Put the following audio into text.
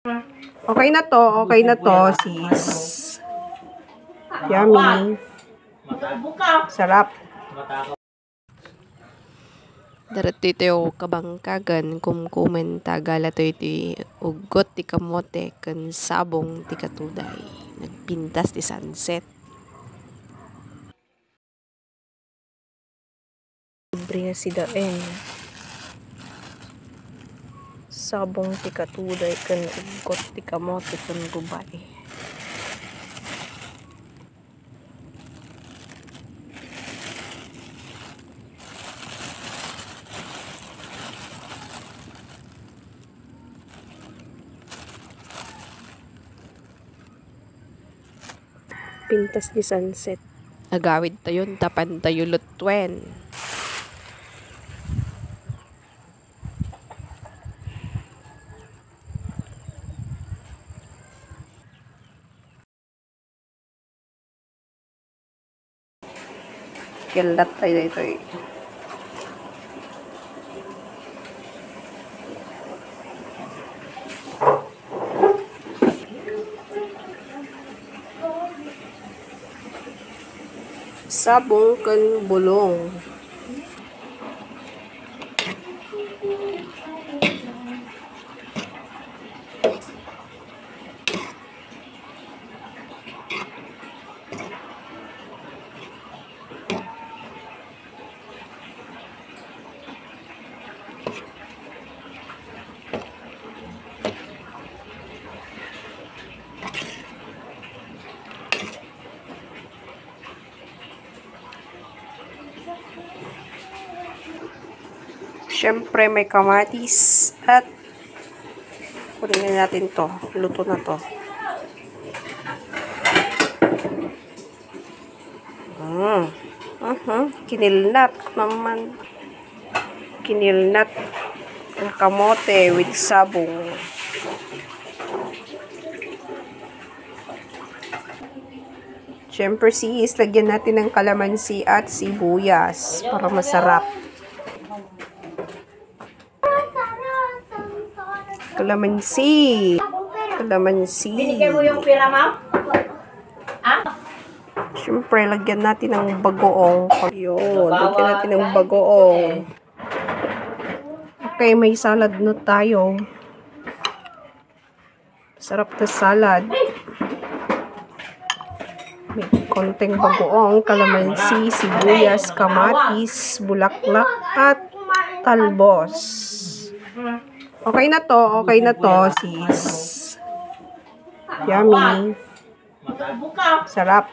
Okay na to, sis. Yummy. Sarap. Darato ito kabangkagan kumkumenta galato iti ugot ti kamote ken sabong ti katuday. Nagpintas ti sunset. Libre si daen. Sabong ti katuday ken ugot ti kamote ken gubay. Pintas di sunset. Agawid tayo, tapan tayo lutwen. Kilat tayo ito eh. Sabong ken bulong. Siyempre may kamatis at kunin na natin to. Luto na to. Kinilnat naman. Kinilnat ang kamote with sabong. Siyempre sis, lagyan natin ng kalamansi at sibuyas para masarap. Kalamansi. Binigyan mo yung pira, ma'am? Siyempre, lagyan natin ng bagoong. Ayun, lagyan natin ng bagoong. Okay, may salad na tayo. Sarap na salad. May konting bagoong, kalamansi, sibuyas, kamatis, bulaklak, at talbos. Okay na to, sis. Yummy. Sarap.